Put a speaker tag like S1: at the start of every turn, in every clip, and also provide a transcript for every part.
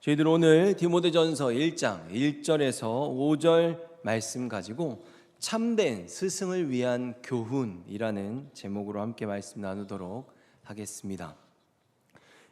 S1: 저희들 오늘 디모데전서 1장 1절에서 5절 말씀 가지고 참된 스승을 위한 교훈이라는 제목으로 함께 말씀 나누도록 하겠습니다.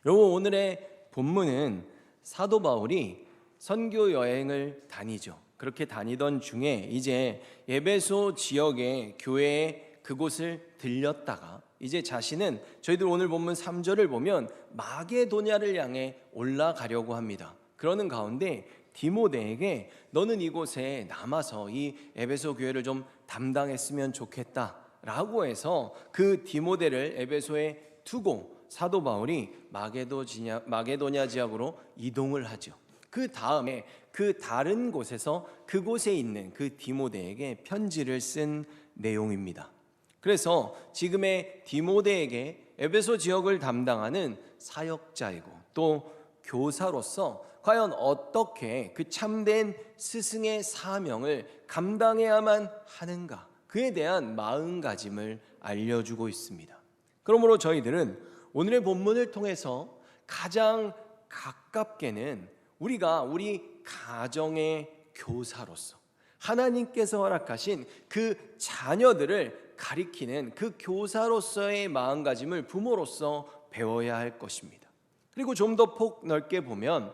S1: 여러분, 오늘의 본문은 사도 바울이 선교 여행을 다니죠. 그렇게 다니던 중에 이제 에베소 지역의 교회에 그곳을 들렸다가 이제 자신은 저희들 오늘 본문 3절을 보면 마게도냐를 향해 올라가려고 합니다. 그러는 가운데 디모데에게 너는 이곳에 남아서 이 에베소 교회를 좀 담당했으면 좋겠다 라고 해서 그 디모데를 에베소에 두고 사도 바울이 마게도냐 지역으로 이동을 하죠. 그 다음에 그 다른 곳에서 그곳에 있는 그 디모데에게 편지를 쓴 내용입니다. 그래서 지금의 디모데에게 에베소 지역을 담당하는 사역자이고 또 교사로서 과연 어떻게 그 참된 스승의 사명을 감당해야만 하는가, 그에 대한 마음가짐을 알려주고 있습니다. 그러므로 저희들은 오늘의 본문을 통해서 가장 가깝게는 우리가 우리 가정의 교사로서 하나님께서 허락하신 그 자녀들을 가리키는 그 교사로서의 마음가짐을 부모로서 배워야 할 것입니다. 그리고 좀 더 폭넓게 보면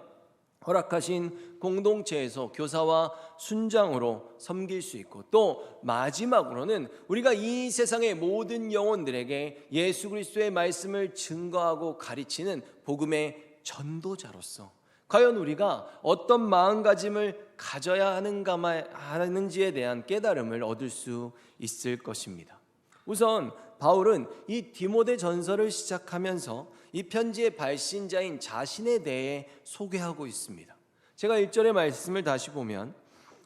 S1: 허락하신 공동체에서 교사와 순장으로 섬길 수 있고, 또 마지막으로는 우리가 이 세상의 모든 영혼들에게 예수 그리스도의 말씀을 증거하고 가르치는 복음의 전도자로서 과연 우리가 어떤 마음가짐을 가져야 하는지에 대한 깨달음을 얻을 수 있을 것입니다. 우선 바울은 이 디모데 전서를 시작하면서 이 편지의 발신자인 자신에 대해 소개하고 있습니다. 제가 1절의 말씀을 다시 보면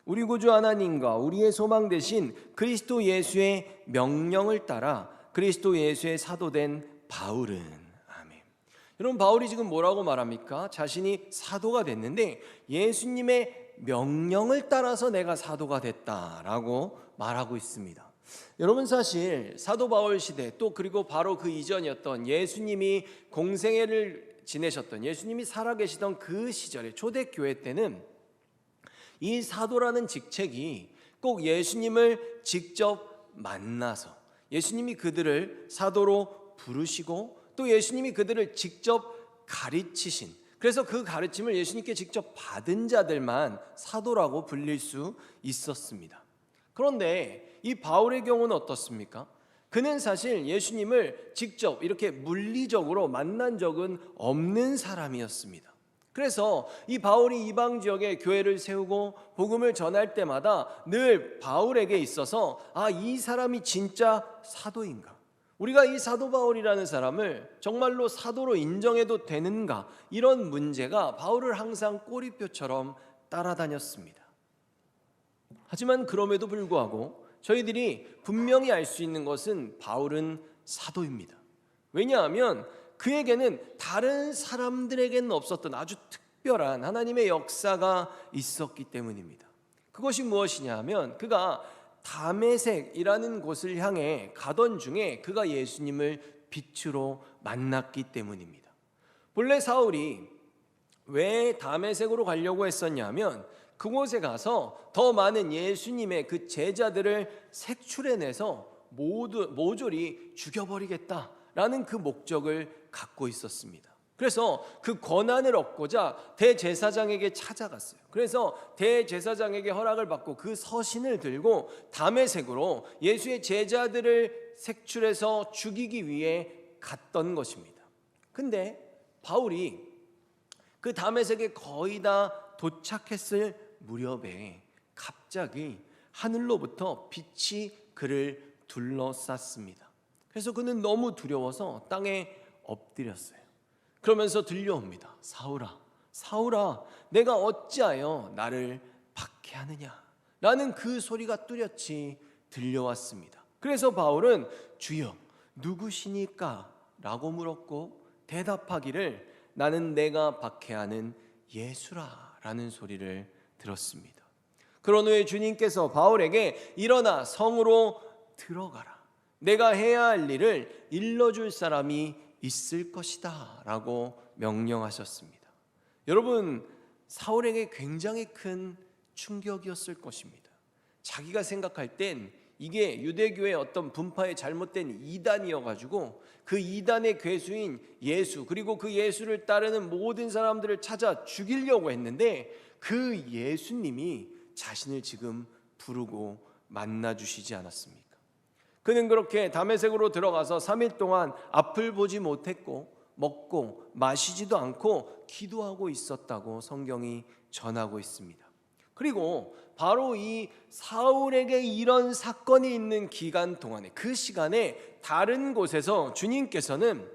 S1: 우리 구주 하나님과 우리의 소망 되신 그리스도 예수의 명령을 따라 그리스도 예수의 사도된 바울은. 여러분, 바울이 지금 뭐라고 말합니까? 자신이 사도가 됐는데 예수님의 명령을 따라서 내가 사도가 됐다라고 말하고 있습니다. 여러분, 사실 사도 바울 시대 또 그리고 바로 그 이전이었던 예수님이 공생애를 지내셨던, 예수님이 살아계시던 그 시절에 초대교회 때는 이 사도라는 직책이 꼭 예수님을 직접 만나서 예수님이 그들을 사도로 부르시고 또 예수님이 그들을 직접 가르치신, 그래서 그 가르침을 예수님께 직접 받은 자들만 사도라고 불릴 수 있었습니다. 그런데 이 바울의 경우는 어떻습니까? 그는 사실 예수님을 직접 이렇게 물리적으로 만난 적은 없는 사람이었습니다. 그래서 이 바울이 이방 지역에 교회를 세우고 복음을 전할 때마다 늘 바울에게 있어서 이 사람이 진짜 사도인가? 우리가 이 사도 바울이라는 사람을 정말로 사도로 인정해도 되는가? 이런 문제가 바울을 항상 꼬리표처럼 따라다녔습니다. 하지만 그럼에도 불구하고 저희들이 분명히 알 수 있는 것은 바울은 사도입니다. 왜냐하면 그에게는 다른 사람들에게는 없었던 아주 특별한 하나님의 역사가 있었기 때문입니다. 그것이 무엇이냐 하면 그가 다메섹이라는 곳을 향해 가던 중에 그가 예수님을 빛으로 만났기 때문입니다. 본래 사울이 왜 다메섹으로 가려고 했었냐면 그곳에 가서 더 많은 예수님의 그 제자들을 색출해내서 모조리 죽여버리겠다라는 그 목적을 갖고 있었습니다. 그래서 그 권한을 얻고자 대제사장에게 찾아갔어요. 그래서 대제사장에게 허락을 받고 그 서신을 들고 다메섹으로 예수의 제자들을 색출해서 죽이기 위해 갔던 것입니다. 근데 바울이 그 다메섹에 거의 다 도착했을 무렵에 갑자기 하늘로부터 빛이 그를 둘러쌌습니다. 그래서 그는 너무 두려워서 땅에 엎드렸어요. 그러면서 들려옵니다. 사울아, 사울아, 내가 어찌하여 나를 박해하느냐? 라는 그 소리가 뚜렷이 들려왔습니다. 그래서 바울은 주여 누구시니까? 라고 물었고 대답하기를 나는 내가 박해하는 예수라 라는 소리를 들었습니다. 그런 후에 주님께서 바울에게 일어나 성으로 들어가라. 내가 해야 할 일을 일러줄 사람이 있을 것이다 라고 명령하셨습니다. 여러분, 사울에게 굉장히 큰 충격이었을 것입니다. 자기가 생각할 땐 이게 유대교의 어떤 분파의 잘못된 이단이어가지고 그 이단의 괴수인 예수, 그리고 그 예수를 따르는 모든 사람들을 찾아 죽이려고 했는데 그 예수님이 자신을 지금 부르고 만나주시지 않았습니까? 그는 그렇게 다메섹으로 들어가서 3일 동안 앞을 보지 못했고 먹고 마시지도 않고 기도하고 있었다고 성경이 전하고 있습니다. 그리고 바로 이 사울에게 이런 사건이 있는 기간 동안에, 그 시간에 다른 곳에서 주님은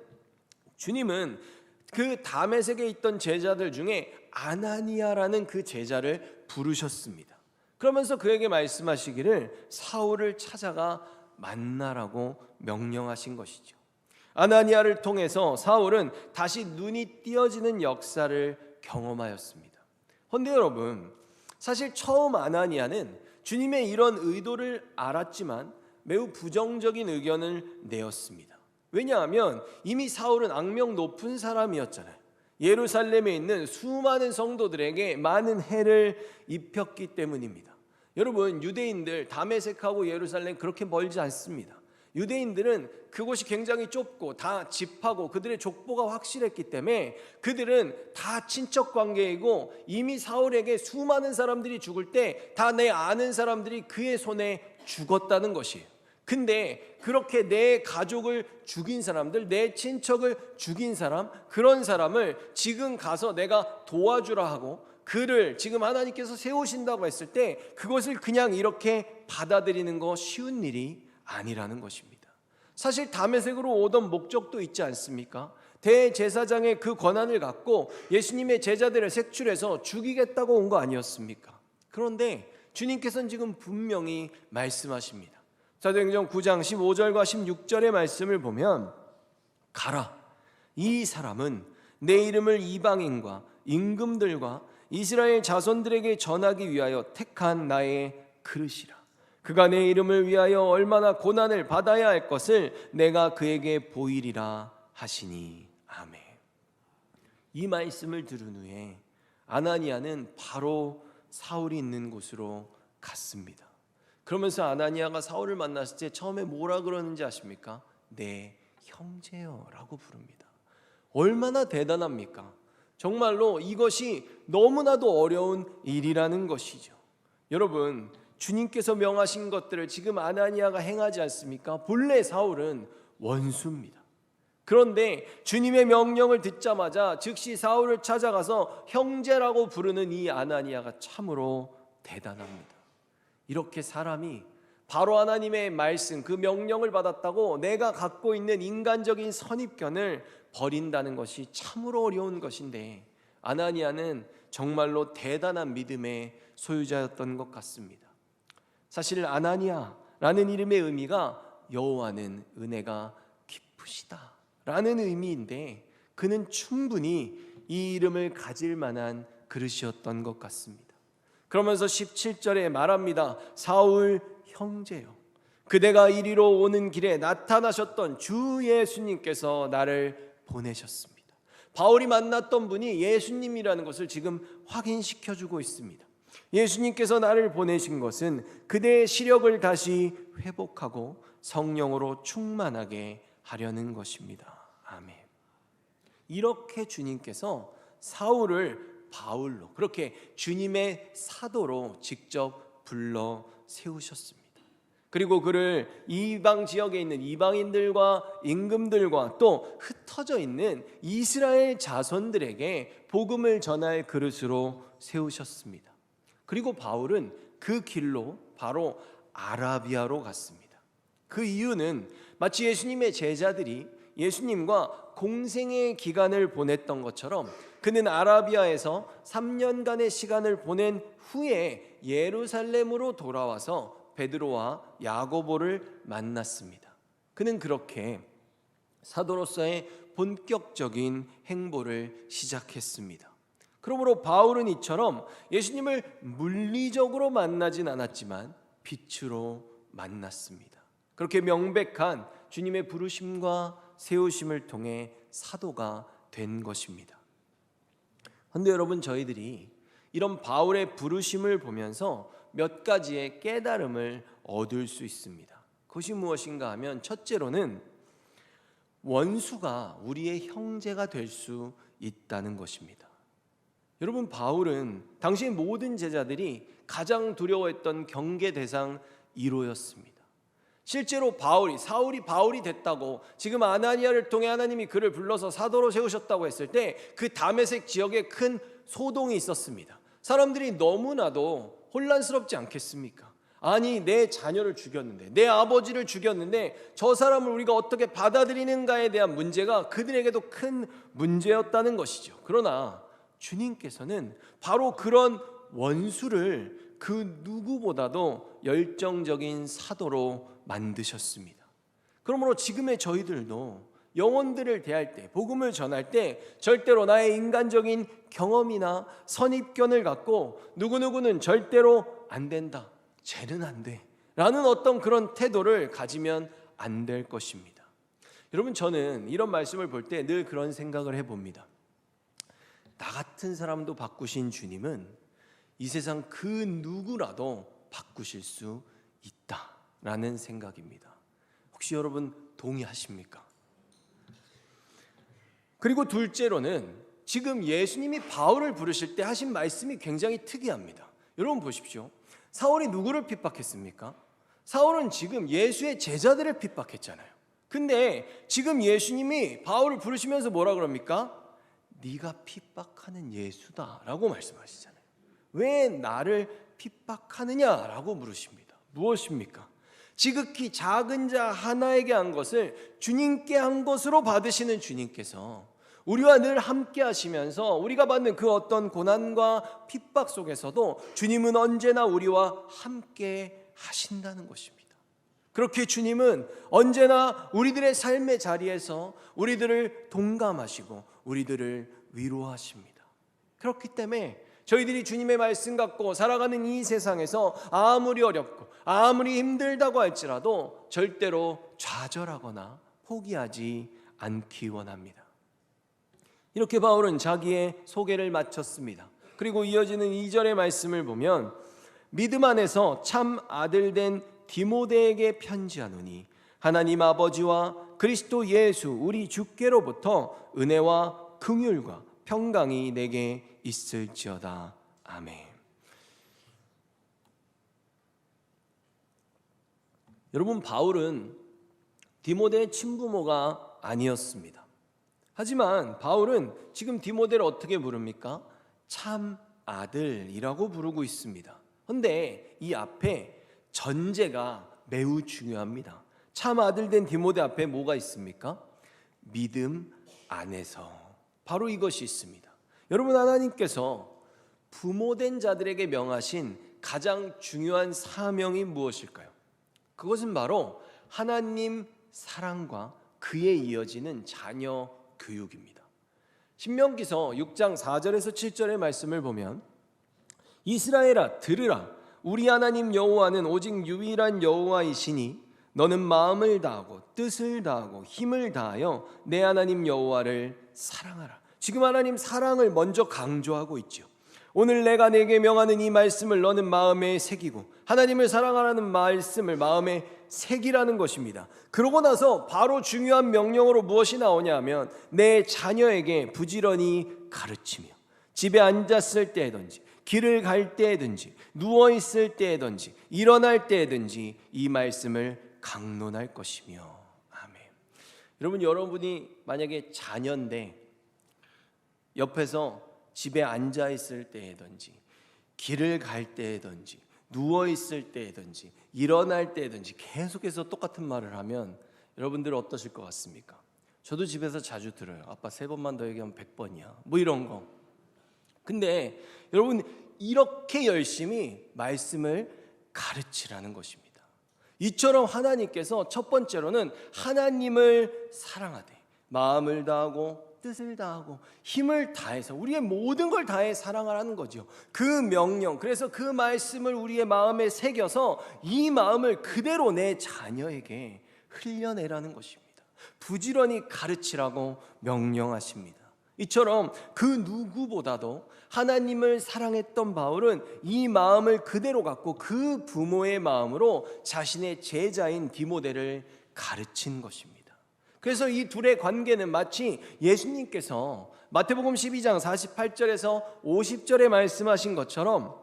S1: 그 다메섹에 있던 제자들 중에 아나니아라는 그 제자를 부르셨습니다. 그러면서 그에게 말씀하시기를 사울을 찾아가 만나라고 명령하신 것이죠. 아나니아를 통해서 사울은 다시 눈이 띄어지는 역사를 경험하였습니다. 그런데 여러분, 사실 처음 아나니아는 주님의 이런 의도를 알았지만 매우 부정적인 의견을 내었습니다. 왜냐하면 이미 사울은 악명 높은 사람이었잖아요. 예루살렘에 있는 수많은 성도들에게 많은 해를 입혔기 때문입니다. 여러분, 유대인들 다메섹하고 예루살렘 그렇게 멀지 않습니다. 유대인들은 그곳이 굉장히 좁고 다 집하고 그들의 족보가 확실했기 때문에 그들은 다 친척 관계이고 이미 사울에게 수많은 사람들이 죽을 때 다 내 아는 사람들이 그의 손에 죽었다는 것이에요. 근데 그렇게 내 가족을 죽인 사람들, 내 친척을 죽인 사람, 그런 사람을 지금 가서 내가 도와주라 하고 그를 지금 하나님께서 세우신다고 했을 때 그것을 그냥 이렇게 받아들이는 거 쉬운 일이 아니라는 것입니다. 사실 다메섹으로 오던 목적도 있지 않습니까? 대제사장의 그 권한을 갖고 예수님의 제자들을 색출해서 죽이겠다고 온 거 아니었습니까? 그런데 주님께서는 지금 분명히 말씀하십니다. 사도행전 9장 15절과 16절의 말씀을 보면 가라, 이 사람은 내 이름을 이방인과 임금들과 이스라엘 자손들에게 전하기 위하여 택한 나의 그릇이라. 그가 내 이름을 위하여 얼마나 고난을 받아야 할 것을 내가 그에게 보이리라 하시니. 아멘. 이 말씀을 들은 후에 아나니아는 바로 사울이 있는 곳으로 갔습니다. 그러면서 아나니아가 사울을 만났을 때 처음에 뭐라 그러는지 아십니까? 내 형제여 라고 부릅니다. 얼마나 대단합니까? 정말로 이것이 너무나도 어려운 일이라는 것이죠. 여러분, 주님께서 명하신 것들을 지금 아나니아가 행하지 않습니까? 본래 사울은 원수입니다. 그런데 주님의 명령을 듣자마자 즉시 사울을 찾아가서 형제라고 부르는 이 아나니아가 참으로 대단합니다. 이렇게 사람이 바로 하나님의 말씀, 그 명령을 받았다고 내가 갖고 있는 인간적인 선입견을 버린다는 것이 참으로 어려운 것인데 아나니아는 정말로 대단한 믿음의 소유자였던 것 같습니다. 사실 아나니아라는 이름의 의미가 여호와는 은혜가 깊으시다 라는 의미인데 그는 충분히 이 이름을 가질 만한 그릇이었던 것 같습니다. 그러면서 17절에 말합니다. 사울 형제요, 그대가 이리로 오는 길에 나타나셨던 주 예수님께서 나를 보내셨습니다. 바울이 만났던 분이 예수님이라는 것을 지금 확인시켜주고 있습니다. 예수님께서 나를 보내신 것은 그대의 시력을 다시 회복하고 성령으로 충만하게 하려는 것입니다. 아멘. 이렇게 주님께서 사울을 바울로, 그렇게 주님의 사도로 직접 불러 세우셨습니다. 그리고 그를 이방 지역에 있는 이방인들과 임금들과 또 흩어져 있는 이스라엘 자손들에게 복음을 전할 그릇으로 세우셨습니다. 그리고 바울은 그 길로 바로 아라비아로 갔습니다. 그 이유는 마치 예수님의 제자들이 예수님과 공생의 기간을 보냈던 것처럼 그는 아라비아에서 3년간의 시간을 보낸 후에 예루살렘으로 돌아와서 베드로와 야고보를 만났습니다. 그는 그렇게 사도로서의 본격적인 행보를 시작했습니다. 그러므로 바울은 이처럼 예수님을 물리적으로 만나진 않았지만 빛으로 만났습니다. 그렇게 명백한 주님의 부르심과 세우심을 통해 사도가 된 것입니다. 그런데 여러분, 저희들이 이런 바울의 부르심을 보면서 몇 가지의 깨달음을 얻을 수 있습니다. 그것이 무엇인가 하면 첫째로는 원수가 우리의 형제가 될 수 있다는 것입니다. 여러분, 바울은 당시 모든 제자들이 가장 두려워했던 경계 대상 1호였습니다. 실제로 사울이 바울이 됐다고, 지금 아나니아를 통해 하나님이 그를 불러서 사도로 세우셨다고 했을 때 그 다메섹 지역에 큰 소동이 있었습니다. 사람들이 너무나도 혼란스럽지 않겠습니까? 아니, 내 자녀를 죽였는데, 내 아버지를 죽였는데 저 사람을 우리가 어떻게 받아들이는가에 대한 문제가 그들에게도 큰 문제였다는 것이죠. 그러나 주님께서는 바로 그런 원수를 그 누구보다도 열정적인 사도로 만드셨습니다. 그러므로 지금의 저희들도 영혼들을 대할 때, 복음을 전할 때 절대로 나의 인간적인 경험이나 선입견을 갖고 누구누구는 절대로 안 된다, 쟤는 안 돼 라는 어떤 그런 태도를 가지면 안 될 것입니다. 여러분, 저는 이런 말씀을 볼 때 늘 그런 생각을 해봅니다. 나 같은 사람도 바꾸신 주님은 이 세상 그 누구라도 바꾸실 수 있다라는 생각입니다. 혹시 여러분 동의하십니까? 그리고 둘째로는 지금 예수님이 바울을 부르실 때 하신 말씀이 굉장히 특이합니다. 여러분 보십시오. 사울이 누구를 핍박했습니까? 사울은 지금 예수의 제자들을 핍박했잖아요. 근데 지금 예수님이 바울을 부르시면서 뭐라 그럽니까? 네가 핍박하는 예수다라고 말씀하시잖아요. 왜 나를 핍박하느냐라고 물으십니다. 무엇입니까? 지극히 작은 자 하나에게 한 것을 주님께 한 것으로 받으시는 주님께서 우리와 늘 함께 하시면서 우리가 받는 그 어떤 고난과 핍박 속에서도 주님은 언제나 우리와 함께 하신다는 것입니다. 그렇게 주님은 언제나 우리들의 삶의 자리에서 우리들을 동감하시고 우리들을 위로하십니다. 그렇기 때문에 저희들이 주님의 말씀 갖고 살아가는 이 세상에서 아무리 어렵고 아무리 힘들다고 할지라도 절대로 좌절하거나 포기하지 않기 원합니다. 이렇게 바울은 자기의 소개를 마쳤습니다. 그리고 이어지는 2절의 말씀을 보면 믿음 안에서 참 아들 된 디모데에게 편지하노니 하나님 아버지와 그리스도 예수 우리 주께로부터 은혜와 긍휼과 평강이 내게 있을지어다. 아멘. 여러분, 바울은 디모데의 친부모가 아니었습니다. 하지만 바울은 지금 디모데를 어떻게 부릅니까? 참 아들이라고 부르고 있습니다. 그런데 이 앞에 전제가 매우 중요합니다. 참 아들 된 디모데 앞에 뭐가 있습니까? 믿음 안에서. 바로 이것이 있습니다. 여러분, 하나님께서 부모된 자들에게 명하신 가장 중요한 사명이 무엇일까요? 그것은 바로 하나님 사랑과 그에 이어지는 자녀 교육입니다. 신명기서 6장 4절에서 7절의 말씀을 보면 이스라엘아 들으라 우리 하나님 여호와는 오직 유일한 여호와이시니 너는 마음을 다하고 뜻을 다하고 힘을 다하여 내 하나님 여호와를 사랑하라. 지금 하나님 사랑을 먼저 강조하고 있죠. 오늘 내가 내게 명하는 이 말씀을 너는 마음에 새기고 하나님을 사랑하라는 말씀을 마음에 새기라는 것입니다. 그러고 나서 바로 중요한 명령으로 무엇이 나오냐 하면 내 자녀에게 부지런히 가르치며 집에 앉았을 때든지 길을 갈 때든지 누워있을 때든지 일어날 때든지 이 말씀을 강론할 것이며. 아멘. 여러분, 여러분이 만약에 자녀인데 옆에서 집에 앉아있을 때든지 길을 갈 때든지 누워있을 때든지 일어날 때든지 계속해서 똑같은 말을 하면 여러분들 어떠실 것 같습니까? 저도 집에서 자주 들어요. 아빠 3번만 더 얘기하면 100번이야 뭐 이런 거. 근데 여러분, 이렇게 열심히 말씀을 가르치라는 것입니다. 이처럼 하나님께서 첫 번째로는 하나님을 사랑하되 마음을 다하고 뜻을 다하고 힘을 다해서 우리의 모든 걸 다해 사랑하라는 거죠. 그 명령, 그래서 그 말씀을 우리의 마음에 새겨서 이 마음을 그대로 내 자녀에게 흘려내라는 것입니다. 부지런히 가르치라고 명령하십니다. 이처럼 그 누구보다도 하나님을 사랑했던 바울은 이 마음을 그대로 갖고 그 부모의 마음으로 자신의 제자인 디모데를 가르친 것입니다. 그래서 이 둘의 관계는 마치 예수님께서 마태복음 12장 48절에서 50절에 말씀하신 것처럼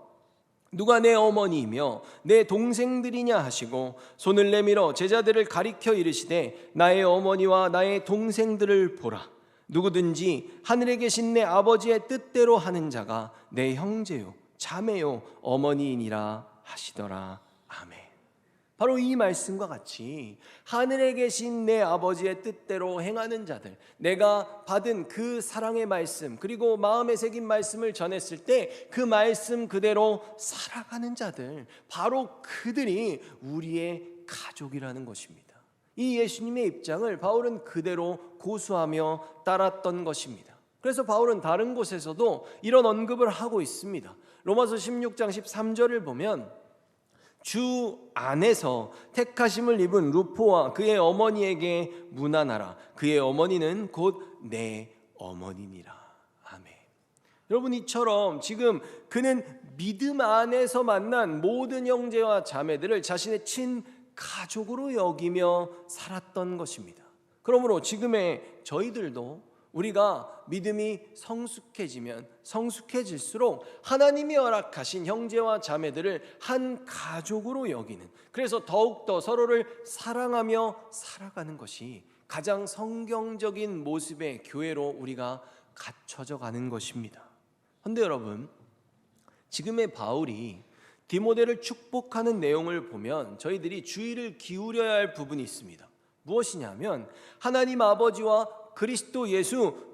S1: 누가 내 어머니이며 내 동생들이냐 하시고 손을 내밀어 제자들을 가리켜 이르시되 나의 어머니와 나의 동생들을 보라. 누구든지 하늘에 계신 내 아버지의 뜻대로 하는 자가 내 형제요 자매요 어머니이니라 하시더라. 아멘. 바로 이 말씀과 같이 하늘에 계신 내 아버지의 뜻대로 행하는 자들, 내가 받은 그 사랑의 말씀 그리고 마음에 새긴 말씀을 전했을 때 그 말씀 그대로 살아가는 자들, 바로 그들이 우리의 가족이라는 것입니다. 이 예수님의 입장을 바울은 그대로 고수하며 따랐던 것입니다. 그래서 바울은 다른 곳에서도 이런 언급을 하고 있습니다. 로마서 16장 13절을 보면 주 안에서 택하심을 입은 루포와 그의 어머니에게 문안하라. 그의 어머니는 곧 내 어머니니라. 아멘. 여러분, 이처럼 지금 그는 믿음 안에서 만난 모든 형제와 자매들을 자신의 친 가족으로 여기며 살았던 것입니다. 그러므로 지금의 저희들도 우리가 믿음이 성숙해지면 성숙해질수록 하나님이 허락하신 형제와 자매들을 한 가족으로 여기는, 그래서 더욱더 서로를 사랑하며 살아가는 것이 가장 성경적인 모습의 교회로 우리가 갖춰져 가는 것입니다. 그런데 여러분, 지금의 바울이 디모데를 축복하는 내용을 보면 저희들이 주의를 기울여야 할 부분이 있습니다. 무엇이냐면 하나님 아버지와 그리스도 예수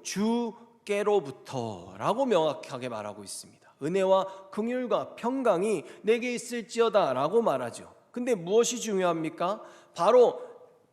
S1: 주께로부터라고 명확하게 말하고 있습니다. 은혜와 긍휼과 평강이 내게 있을지어다 라고 말하죠. 근데 무엇이 중요합니까? 바로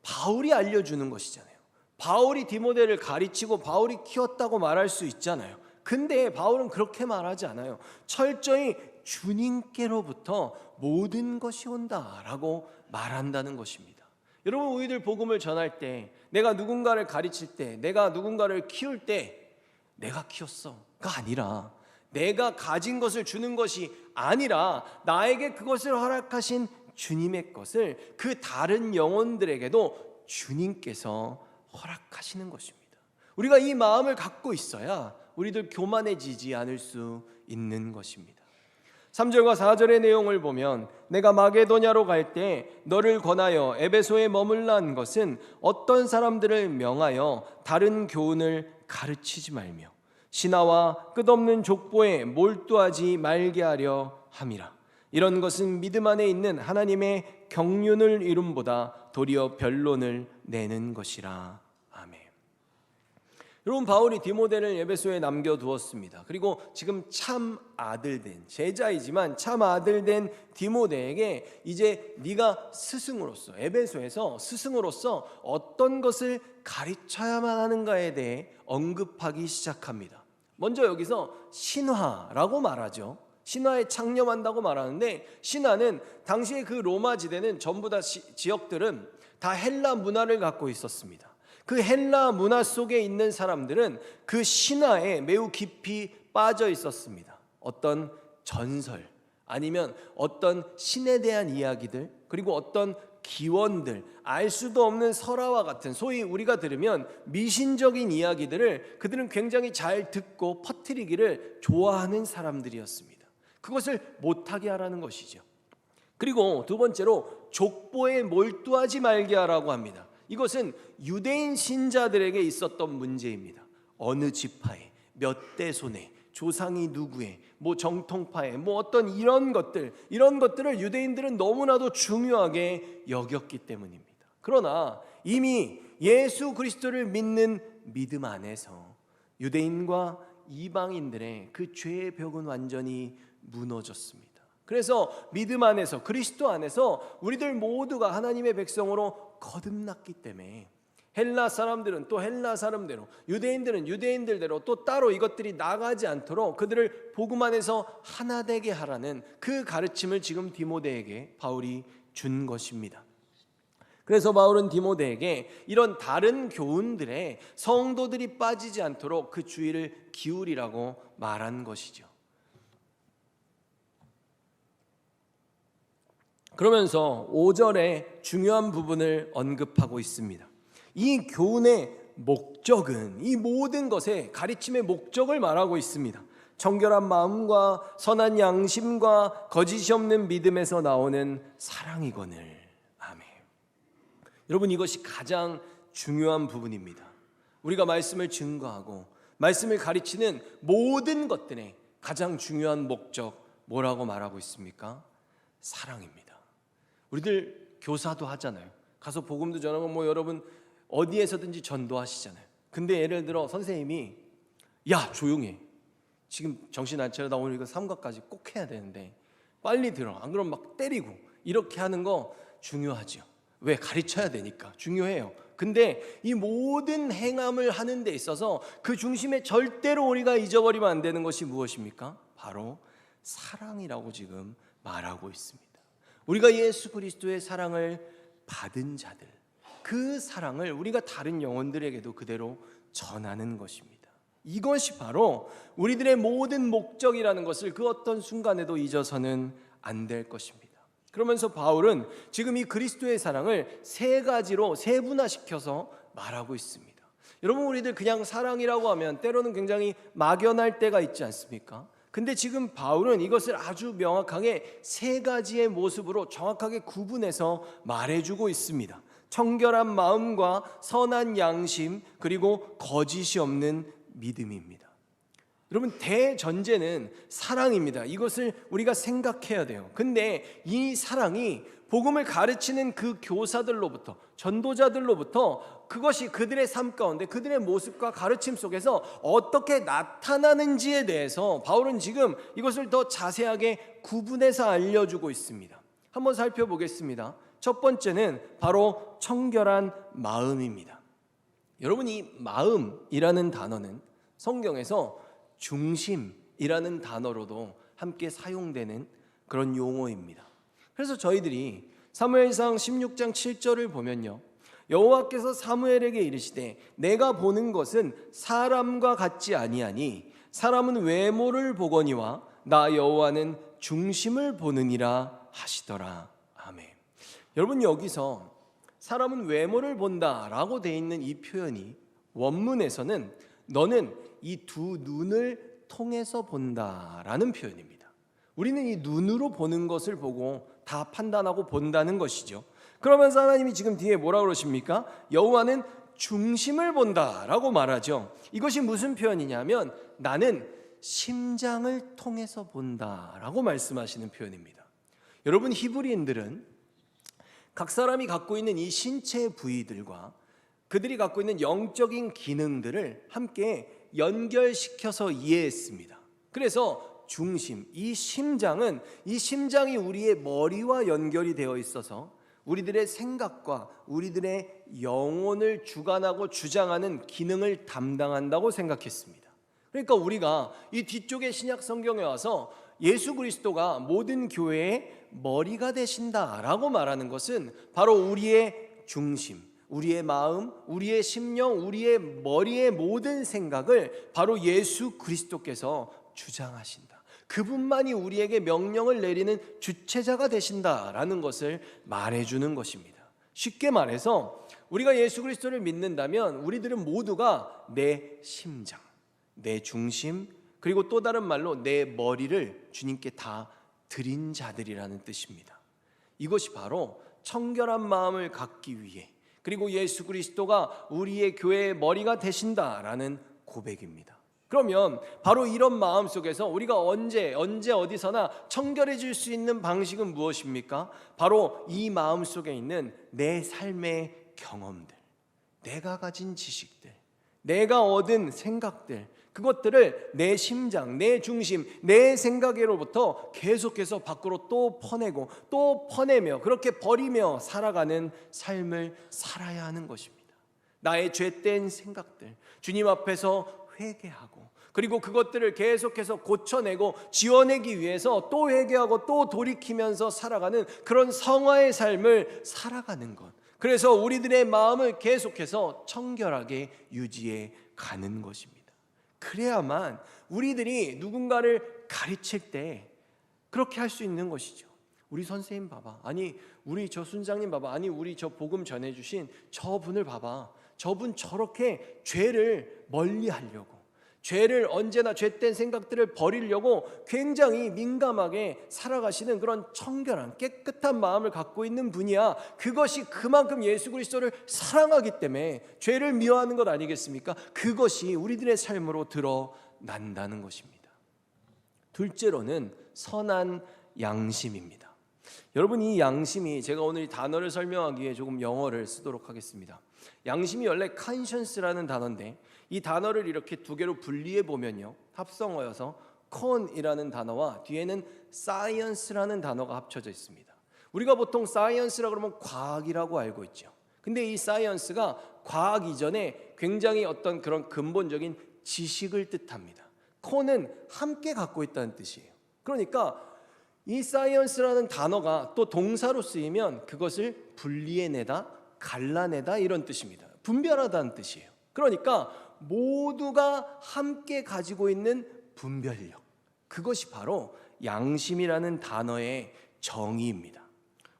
S1: 바울이 알려주는 것이잖아요. 바울이 디모데를 가르치고 바울이 키웠다고 말할 수 있잖아요. 근데 바울은 그렇게 말하지 않아요. 철저히 주님께로부터 모든 것이 온다라고 말한다는 것입니다. 여러분, 우리들 복음을 전할 때, 내가 누군가를 가르칠 때, 내가 누군가를 키울 때 내가 키웠어가 아니라, 내가 가진 것을 주는 것이 아니라 나에게 그것을 허락하신 주님의 것을 그 다른 영혼들에게도 주님께서 허락하시는 것입니다. 우리가 이 마음을 갖고 있어야 우리들 교만해지지 않을 수 있는 것입니다. 3절과 4절의 내용을 보면 내가 마게도냐로 갈 때 너를 권하여 에베소에 머물라 한 것은 어떤 사람들을 명하여 다른 교훈을 가르치지 말며 신하와 끝없는 족보에 몰두하지 말게 하려 함이라. 이런 것은 믿음 안에 있는 하나님의 경륜을 이룸보다 도리어 변론을 내는 것이라. 아멘. 여러분, 바울이 디모데를 에베소에 남겨두었습니다. 그리고 지금 참 아들된, 제자이지만 참 아들된 디모데에게 이제 네가 스승으로서, 에베소에서 스승으로서 어떤 것을 가르쳐야만 하는가에 대해 언급하기 시작합니다. 먼저 여기서 신화라고 말하죠. 신화에 창념한다고 말하는데, 신화는 당시에 그 로마 지대는 전부 다 지역들은 다 헬라 문화를 갖고 있었습니다. 그 헬라 문화 속에 있는 사람들은 그 신화에 매우 깊이 빠져 있었습니다. 어떤 전설, 아니면 어떤 신에 대한 이야기들, 그리고 어떤 기원들, 알 수도 없는 설화와 같은, 소위 우리가 들으면 미신적인 이야기들을 그들은 굉장히 잘 듣고 퍼뜨리기를 좋아하는 사람들이었습니다. 그것을 못하게 하라는 것이죠. 그리고 두 번째로 족보에 몰두하지 말게 하라고 합니다. 이것은 유대인 신자들에게 있었던 문제입니다. 어느 지파에, 몇 대손에, 조상이 누구의, 정통파에, 어떤 이런 것들을 유대인들은 너무나도 중요하게 여겼기 때문입니다. 그러나 이미 예수 그리스도를 믿는 믿음 안에서 유대인과 이방인들의 그 죄의 벽은 완전히 무너졌습니다. 그래서 믿음 안에서, 그리스도 안에서 우리들 모두가 하나님의 백성으로 거듭났기 때문에 헬라 사람들은 또 헬라 사람대로, 유대인들은 유대인들대로 또 따로 이것들이 나가지 않도록 그들을 복음 안에서 하나 되게 하라는 그 가르침을 지금 디모데에게 바울이 준 것입니다. 그래서 바울은 디모데에게 이런 다른 교훈들에 성도들이 빠지지 않도록 그 주의를 기울이라고 말한 것이죠. 그러면서 5절에 중요한 부분을 언급하고 있습니다. 이 교훈의 목적은, 이 모든 것의 가르침의 목적을 말하고 있습니다. 정결한 마음과 선한 양심과 거짓이 없는 믿음에서 나오는 사랑이거늘. 아멘. 여러분, 이것이 가장 중요한 부분입니다. 우리가 말씀을 증거하고 말씀을 가르치는 모든 것들의 가장 중요한 목적, 뭐라고 말하고 있습니까? 사랑입니다. 우리들 교사도 하잖아요. 가서 복음도 전하고 여러분 어디에서든지 전도하시잖아요. 근데 예를 들어 선생님이 야 조용해, 지금 정신 안 차려, 나 오늘 이거 삼각까지 꼭 해야 되는데 빨리 들어, 안 그러면 막 때리고, 이렇게 하는 거 중요하죠. 왜? 가르쳐야 되니까 중요해요. 근데 이 모든 행함을 하는 데 있어서 그 중심에 절대로 우리가 잊어버리면 안 되는 것이 무엇입니까? 바로 사랑이라고 지금 말하고 있습니다. 우리가 예수 그리스도의 사랑을 받은 자들, 그 사랑을 우리가 다른 영혼들에게도 그대로 전하는 것입니다. 이것이 바로 우리들의 모든 목적이라는 것을 그 어떤 순간에도 잊어서는 안 될 것입니다. 그러면서 바울은 지금 이 그리스도의 사랑을 세 가지로 세분화시켜서 말하고 있습니다. 여러분, 우리들 그냥 사랑이라고 하면 때로는 굉장히 막연할 때가 있지 않습니까? 근데 지금 바울은 이것을 아주 명확하게 세 가지의 모습으로 정확하게 구분해서 말해주고 있습니다. 청결한 마음과 선한 양심, 그리고 거짓이 없는 믿음입니다. 여러분, 대전제는 사랑입니다. 이것을 우리가 생각해야 돼요. 근데 이 사랑이 복음을 가르치는 그 교사들로부터, 전도자들로부터 그것이 그들의 삶 가운데 그들의 모습과 가르침 속에서 어떻게 나타나는지에 대해서 바울은 지금 이것을 더 자세하게 구분해서 알려주고 있습니다. 한번 살펴보겠습니다. 첫 번째는 바로 청결한 마음입니다. 여러분, 이 마음이라는 단어는 성경에서 중심이라는 단어로도 함께 사용되는 그런 용어입니다. 그래서 저희들이 사무엘상 16장 7절을 보면요, 여호와께서 사무엘에게 이르시되 내가 보는 것은 사람과 같지 아니하니 사람은 외모를 보거니와 나 여호와는 중심을 보느니라 하시더라. 아멘. 여러분, 여기서 사람은 외모를 본다라고 되어 있는 이 표현이 원문에서는 너는 이 두 눈을 통해서 본다라는 표현입니다. 우리는 이 눈으로 보는 것을 보고 다 판단하고 본다는 것이죠. 그러면서 하나님이 지금 뒤에 뭐라고 그러십니까? 여호와는 중심을 본다라고 말하죠. 이것이 무슨 표현이냐면 나는 심장을 통해서 본다라고 말씀하시는 표현입니다. 여러분, 히브리인들은 각 사람이 갖고 있는 이 신체 부위들과 그들이 갖고 있는 영적인 기능들을 함께 연결시켜서 이해했습니다. 그래서 중심, 이 심장이 우리의 머리와 연결이 되어 있어서 우리들의 생각과 우리들의 영혼을 주관하고 주장하는 기능을 담당한다고 생각했습니다. 그러니까 우리가 이 뒤쪽에 신약 성경에 와서 예수 그리스도가 모든 교회의 머리가 되신다라고 말하는 것은 바로 우리의 중심, 우리의 마음, 우리의 심령, 우리의 머리의 모든 생각을 바로 예수 그리스도께서 주장하신다. 그분만이 우리에게 명령을 내리는 주체자가 되신다라는 것을 말해주는 것입니다. 쉽게 말해서 우리가 예수 그리스도를 믿는다면 우리들은 모두가 내 심장, 내 중심, 그리고 또 다른 말로 내 머리를 주님께 다 드린 자들이라는 뜻입니다. 이것이 바로 청결한 마음을 갖기 위해, 그리고 예수 그리스도가 우리의 교회의 머리가 되신다라는 고백입니다. 그러면 바로 이런 마음 속에서 우리가 언제 어디서나 청결해질 수 있는 방식은 무엇입니까? 바로 이 마음 속에 있는 내 삶의 경험들, 내가 가진 지식들, 내가 얻은 생각들, 그것들을 내 심장, 내 중심, 내 생각으로부터 계속해서 밖으로 또 퍼내고 또 퍼내며 그렇게 버리며 살아가는 삶을 살아야 하는 것입니다. 나의 죄된 생각들, 주님 앞에서 회개하고, 그리고 그것들을 계속해서 고쳐내고 지워내기 위해서 또 회개하고 또 돌이키면서 살아가는 그런 성화의 삶을 살아가는 것, 그래서 우리들의 마음을 계속해서 청결하게 유지해 가는 것입니다. 그래야만 우리들이 누군가를 가르칠 때 그렇게 할 수 있는 것이죠. 우리 선생님 봐봐, 아니 우리 저 순장님 봐봐, 아니 우리 저 복음 전해주신 저분을 봐봐, 저분 저렇게 죄를 멀리 하려고, 죄를 언제나 죄된 생각들을 버리려고 굉장히 민감하게 살아가시는 그런 청결한 깨끗한 마음을 갖고 있는 분이야. 그것이 그만큼 예수 그리스도를 사랑하기 때문에 죄를 미워하는 것 아니겠습니까? 그것이 우리들의 삶으로 드러난다는 것입니다. 둘째로는 선한 양심입니다. 여러분, 이 양심이, 제가 오늘 이 단어를 설명하기 위해 조금 영어를 쓰도록 하겠습니다. 양심이 원래 conscience라는 단어인데 이 단어를 이렇게 두 개로 분리해 보면요, 합성어여서 con이라는 단어와 뒤에는 science라는 단어가 합쳐져 있습니다. 우리가 보통 science라고 그러면 과학이라고 알고 있죠. 근데 이 science가 과학 이전에 굉장히 어떤 그런 근본적인 지식을 뜻합니다. con은 함께 갖고 있다는 뜻이에요. 그러니까 이 science라는 단어가 또 동사로 쓰이면 그것을 분리해내다, 갈라내다 이런 뜻입니다. 분별하다는 뜻이에요. 그러니까 모두가 함께 가지고 있는 분별력, 그것이 바로 양심이라는 단어의 정의입니다.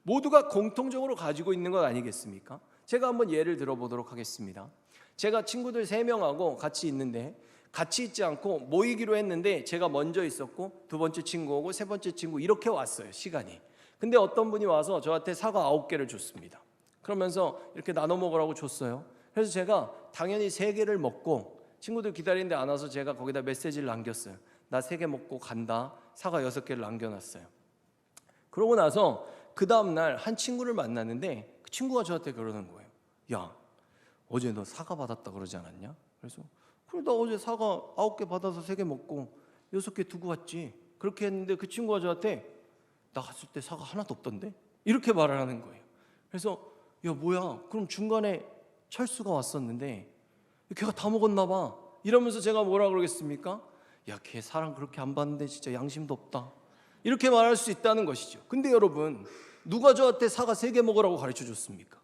S1: 모두가 공통적으로 가지고 있는 것 아니겠습니까? 제가 한번 예를 들어보도록 하겠습니다. 제가 친구들 3명하고 같이 있는데 같이 있지 않고 모이기로 했는데 제가 먼저 있었고 두 번째 친구 오고 세 번째 친구 이렇게 왔어요, 시간이. 근데 어떤 분이 와서 저한테 사과 9개를 줬습니다. 그러면서 이렇게 나눠 먹으라고 줬어요. 그래서 제가 당연히 3개를 먹고 친구들 기다리는데 안 와서 제가 거기다 메시지를 남겼어요. 나 3개 먹고 간다. 사과 6개를 남겨놨어요. 그러고 나서 그 다음날 한 친구를 만났는데 그 친구가 저한테 그러는 거예요. 야, 어제 너 사과 받았다 그러지 않았냐? 그래서 그래, 나 어제 사과 9개 받아서 3개 먹고 6개 두고 왔지. 그렇게 했는데 그 친구가 저한테 나 갔을 때 사과 하나도 없던데? 이렇게 말을 하는 거예요. 그래서 야, 뭐야, 그럼 중간에 철수가 왔었는데 걔가 다 먹었나 봐 이러면서 제가 뭐라 그러겠습니까? 야, 걔 사랑 그렇게 안 받는데 진짜 양심도 없다, 이렇게 말할 수 있다는 것이죠. 근데 여러분, 누가 저한테 사과 3개 먹으라고 가르쳐 줬습니까?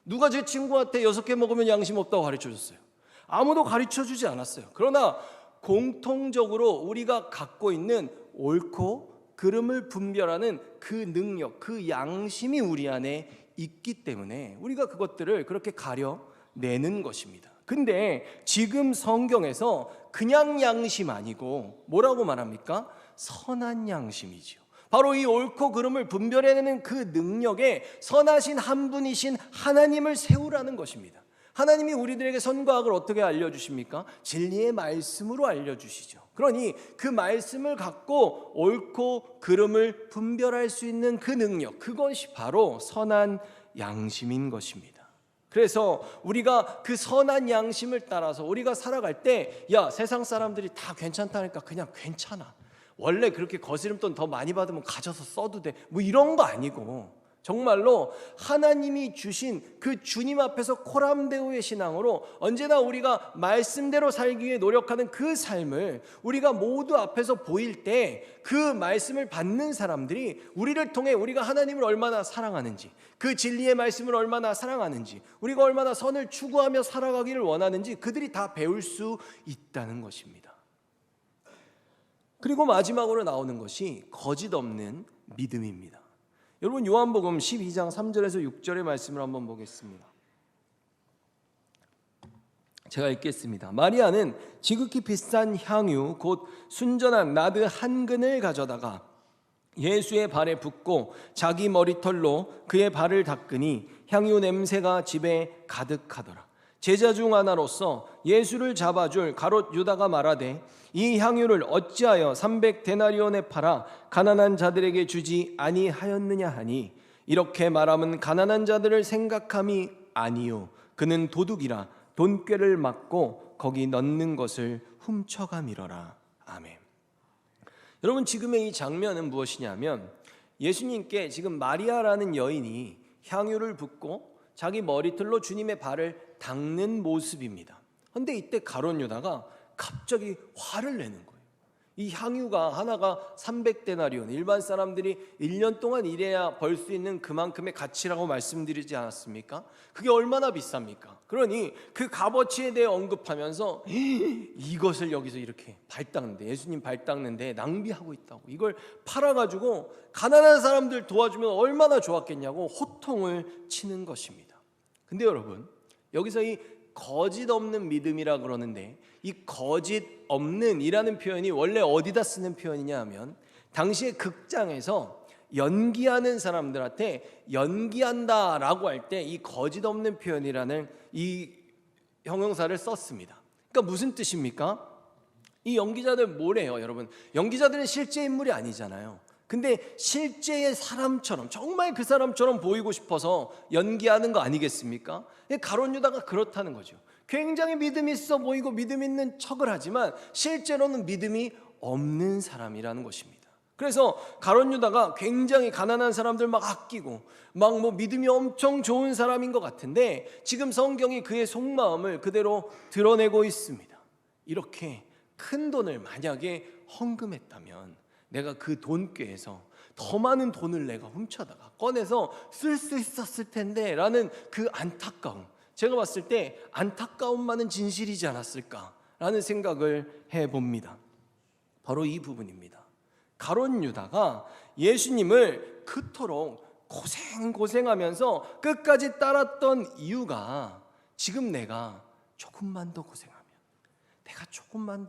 S1: 누가 제 친구한테 6개 먹으면 양심 없다고 가르쳐 줬어요? 아무도 가르쳐 주지 않았어요. 그러나 공통적으로 우리가 갖고 있는 옳고 그름을 분별하는 그 능력, 그 양심이 우리 안에 있기 때문에 우리가 그것들을 그렇게 가려내는 것입니다. 근데 지금 성경에서 그냥 양심 아니고 뭐라고 말합니까? 선한 양심이죠. 바로 이 옳고 그름을 분별해내는 그 능력에 선하신 한 분이신 하나님을 세우라는 것입니다. 하나님이 우리들에게 선과 악을 어떻게 알려주십니까? 진리의 말씀으로 알려주시죠. 그러니 그 말씀을 갖고 옳고 그름을 분별할 수 있는 그 능력, 그것이 바로 선한 양심인 것입니다. 그래서 우리가 그 선한 양심을 따라서 우리가 살아갈 때, 야, 세상 사람들이 다 괜찮다니까 그냥 괜찮아, 원래 그렇게 거스름돈 더 많이 받으면 가져서 써도 돼, 뭐 이런 거 아니고 정말로 하나님이 주신 그 주님 앞에서 코람데오의 신앙으로 언제나 우리가 말씀대로 살기 위해 노력하는 그 삶을 우리가 모두 앞에서 보일 때 그 말씀을 받는 사람들이 우리를 통해 우리가 하나님을 얼마나 사랑하는지, 그 진리의 말씀을 얼마나 사랑하는지, 우리가 얼마나 선을 추구하며 살아가기를 원하는지 그들이 다 배울 수 있다는 것입니다. 그리고 마지막으로 나오는 것이 거짓 없는 믿음입니다. 여러분, 요한복음 12장 3절에서 6절의 말씀을 한번 보겠습니다. 제가 읽겠습니다. 마리아는 지극히 비싼 향유 곧 순전한 나드 한 근을 가져다가 예수의 발에 붓고 자기 머리털로 그의 발을 닦으니 향유 냄새가 집에 가득하더라. 제자 중 하나로서 예수를 잡아줄 가롯 유다가 말하되 이 향유를 어찌하여 300데나리온에 팔아 가난한 자들에게 주지 아니하였느냐 하니, 이렇게 말함은 가난한 자들을 생각함이 아니요 그는 도둑이라 돈꾀를 막고 거기 넣는 것을 훔쳐가미러라. 아멘. 여러분, 지금의 이 장면은 무엇이냐면 예수님께 지금 마리아라는 여인이 향유를 붓고 자기 머리털로 주님의 발을 닦는 모습입니다. 그런데 이때 가롯 유다가 갑자기 화를 내는 거예요. 이 향유가 하나가 300데나리온, 일반 사람들이 1년 동안 일해야 벌 수 있는 그만큼의 가치라고 말씀드리지 않았습니까? 그게 얼마나 비쌉니까? 그러니 그 값어치에 대해 언급하면서 이것을 여기서 이렇게 발 닦는데, 예수님 발 닦는데 낭비하고 있다고, 이걸 팔아가지고 가난한 사람들 도와주면 얼마나 좋았겠냐고 호통을 치는 것입니다. 근데 여러분, 여기서 이 거짓 없는 믿음이라 그러는데, 이 거짓 없는 이라는 표현이 원래 어디다 쓰는 표현이냐 하면, 당시에 극장에서 연기하는 사람들한테 연기한다 라고 할 때 이 거짓 없는 표현이라는 이 형용사를 썼습니다. 그러니까 무슨 뜻입니까? 이 연기자들 뭐래요, 여러분? 연기자들은 실제 인물이 아니잖아요. 근데 실제의 사람처럼, 정말 그 사람처럼 보이고 싶어서 연기하는 거 아니겠습니까? 가룟 유다가 그렇다는 거죠. 굉장히 믿음이 있어 보이고 믿음 있는 척을 하지만 실제로는 믿음이 없는 사람이라는 것입니다. 그래서 가룟 유다가 굉장히 가난한 사람들 막 아끼고 막 뭐 믿음이 엄청 좋은 사람인 것 같은데, 지금 성경이 그의 속마음을 그대로 드러내고 있습니다. 이렇게 큰 돈을 만약에 헌금했다면 내가 그 돈꾀에서 더 많은 돈을 내가 훔쳐다가 꺼내서 쓸 수 있었을 텐데 라는 그 안타까움, 제가 봤을 때 안타까움만은 진실이지 않았을까라는 생각을 해봅니다. 바로 이 부분입니다. 가룟 유다가 예수님을 그토록 고생하면서 끝까지 따랐던 이유가, 지금 내가 조금만 더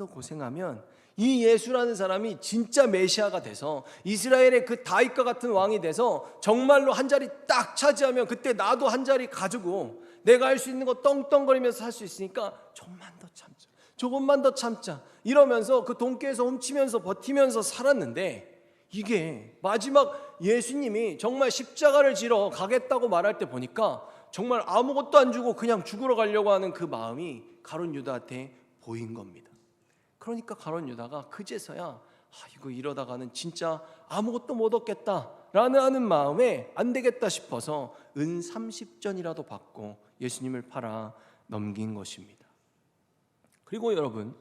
S1: 고생하면 이 예수라는 사람이 진짜 메시아가 돼서 이스라엘의 그 다윗과 같은 왕이 돼서 정말로 한 자리 딱 차지하면 그때 나도 한 자리 가지고 내가 할 수 있는 거 떵떵거리면서 살 수 있으니까 조금만 더 참자 이러면서 그 돈꾀에서 훔치면서 버티면서 살았는데, 이게 마지막 예수님이 정말 십자가를 지러 가겠다고 말할 때 보니까 정말 아무것도 안 주고 그냥 죽으러 가려고 하는 그 마음이 가룟 유다한테 보인 겁니다. 그러니까 가룟 유다가 그제서야 이거 이러다가는 진짜 아무것도 못 얻겠다라는 하는 마음에 안 되겠다 싶어서 은 30전이라도 받고 예수님을 팔아 넘긴 것입니다. 그리고 여러분,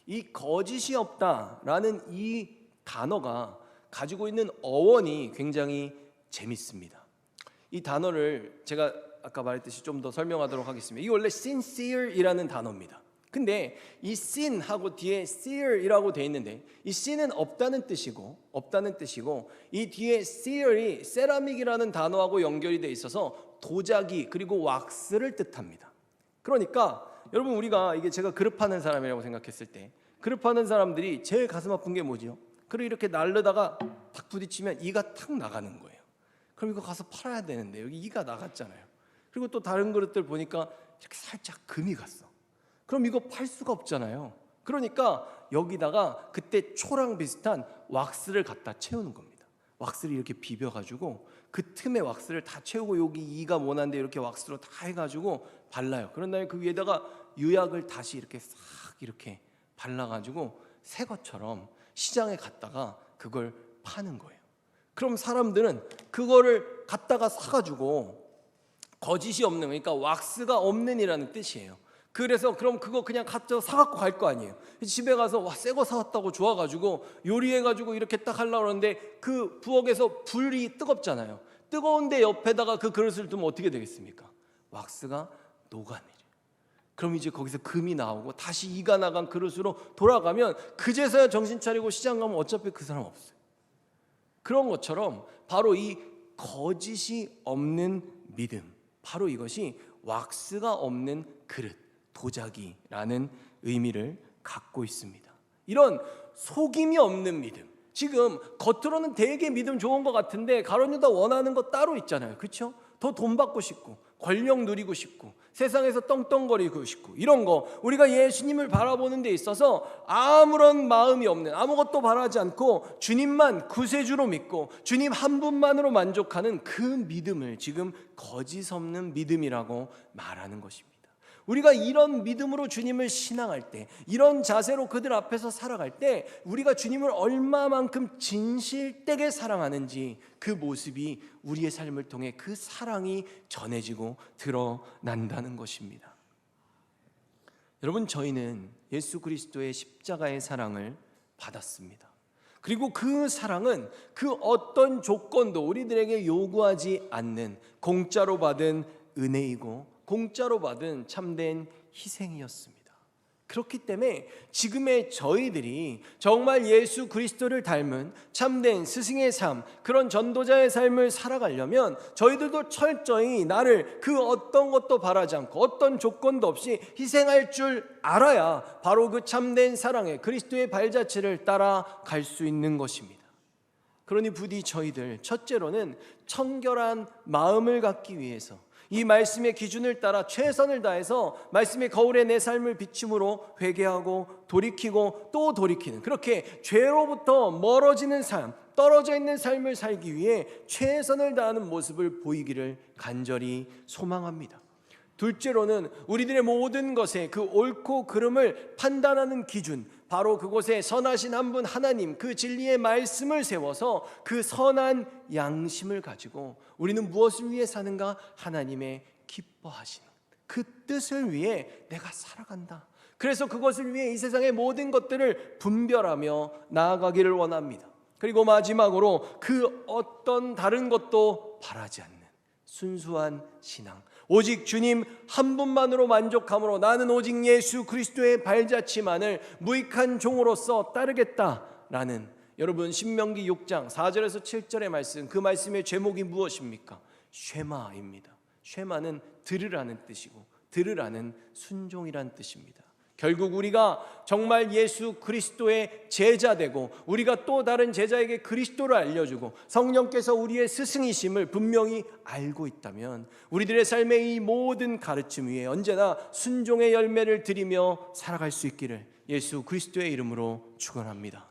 S1: 이 거짓이 없다라는 이 단어가 가지고 있는 어원이 굉장히 재밌습니다. 이 단어를 제가 아까 말했듯이 좀 더 설명하도록 하겠습니다. 이게 원래 sincere이라는 단어입니다. 근데 이 sin하고 뒤에 sere이라고 돼 있는데, 이 sin은 없다는 뜻이고 이 뒤에 sere이 세라믹이라는 단어하고 연결이 돼 있어서 도자기 그리고 왁스를 뜻합니다. 그러니까 여러분, 우리가 이게 제가 그릇 파는 사람이라고 생각했을 때 그릇 파는 사람들이 제일 가슴 아픈 게 뭐죠? 그릇 이렇게 날르다가 탁 부딪히면 이가 탁 나가는 거예요. 그럼 이거 가서 팔아야 되는데 여기 이가 나갔잖아요. 그리고 또 다른 그릇들 보니까 이렇게 살짝 금이 갔어. 그럼 이거 팔 수가 없잖아요. 그러니까 여기다가 그때 초랑 비슷한 왁스를 갖다 채우는 겁니다. 왁스를 이렇게 비벼가지고 그 틈에 왁스를 다 채우고 여기 이가 모난데 이렇게 왁스로 다 해가지고 발라요. 그런 다음에 그 위에다가 유약을 다시 이렇게 싹 이렇게 발라가지고 새 것처럼 시장에 갔다가 그걸 파는 거예요. 그럼 사람들은 그거를 갖다가 사가지고, 거짓이 없는, 그러니까 왁스가 없는 이라는 뜻이에요. 그래서 그럼 그거 그냥 갖다 사갖고 갈 거 아니에요. 집에 가서 새 거 사왔다고 좋아가지고 요리해가지고 이렇게 딱 하려고 하는데 그 부엌에서 불이 뜨겁잖아요. 뜨거운데 옆에다가 그 그릇을 두면 어떻게 되겠습니까? 왁스가 녹아내려. 그럼 이제 거기서 금이 나오고 다시 이가 나간 그릇으로 돌아가면 그제서야 정신 차리고 시장 가면 어차피 그 사람 없어요. 그런 것처럼 바로 이 거짓이 없는 믿음, 바로 이것이 왁스가 없는 그릇, 도자기라는 의미를 갖고 있습니다. 이런 속임이 없는 믿음, 지금 겉으로는 되게 믿음 좋은 것 같은데 가룟 유다 원하는 거 따로 있잖아요. 그렇죠? 더 돈 받고 싶고 권력 누리고 싶고 세상에서 떵떵거리고 싶고 이런 거, 우리가 예수님을 바라보는 데 있어서 아무런 마음이 없는, 아무것도 바라지 않고 주님만 구세주로 믿고 주님 한 분만으로 만족하는 그 믿음을 지금 거짓 없는 믿음이라고 말하는 것입니다. 우리가 이런 믿음으로 주님을 신앙할 때, 이런 자세로 그들 앞에서 살아갈 때 우리가 주님을 얼마만큼 진실되게 사랑하는지 그 모습이 우리의 삶을 통해 그 사랑이 전해지고 드러난다는 것입니다. 여러분, 저희는 예수 그리스도의 십자가의 사랑을 받았습니다. 그리고 그 사랑은 그 어떤 조건도 우리들에게 요구하지 않는 공짜로 받은 은혜이고 공짜로 받은 참된 희생이었습니다. 그렇기 때문에 지금의 저희들이 정말 예수 그리스도를 닮은 참된 스승의 삶, 그런 전도자의 삶을 살아가려면 저희들도 철저히 나를 그 어떤 것도 바라지 않고 어떤 조건도 없이 희생할 줄 알아야 바로 그 참된 사랑의 그리스도의 발자취를 따라갈 수 있는 것입니다. 그러니 부디 저희들 첫째로는 청결한 마음을 갖기 위해서 이 말씀의 기준을 따라 최선을 다해서 말씀의 거울에 내 삶을 비춤으로 회개하고 돌이키고 또 돌이키는, 그렇게 죄로부터 멀어지는 삶, 떨어져 있는 삶을 살기 위해 최선을 다하는 모습을 보이기를 간절히 소망합니다. 둘째로는 우리들의 모든 것에 그 옳고 그름을 판단하는 기준, 바로 그곳에 선하신 한 분 하나님, 그 진리의 말씀을 세워서 그 선한 양심을 가지고 우리는 무엇을 위해 사는가? 하나님의 기뻐하시는 그 뜻을 위해 내가 살아간다. 그래서 그것을 위해 이 세상의 모든 것들을 분별하며 나아가기를 원합니다. 그리고 마지막으로 그 어떤 다른 것도 바라지 않는 순수한 신앙, 오직 주님 한 분만으로 만족함으로 나는 오직 예수 그리스도의 발자취만을 무익한 종으로서 따르겠다라는, 여러분 신명기 6장 4절에서 7절의 말씀, 그 말씀의 제목이 무엇입니까? 쉐마입니다. 쉐마는 들으라는 뜻이고 들으라는 순종이란 뜻입니다. 결국 우리가 정말 예수 그리스도의 제자되고 우리가 또 다른 제자에게 그리스도를 알려주고 성령께서 우리의 스승이심을 분명히 알고 있다면 우리들의 삶의 이 모든 가르침 위에 언제나 순종의 열매를 드리며 살아갈 수 있기를 예수 그리스도의 이름으로 축원합니다.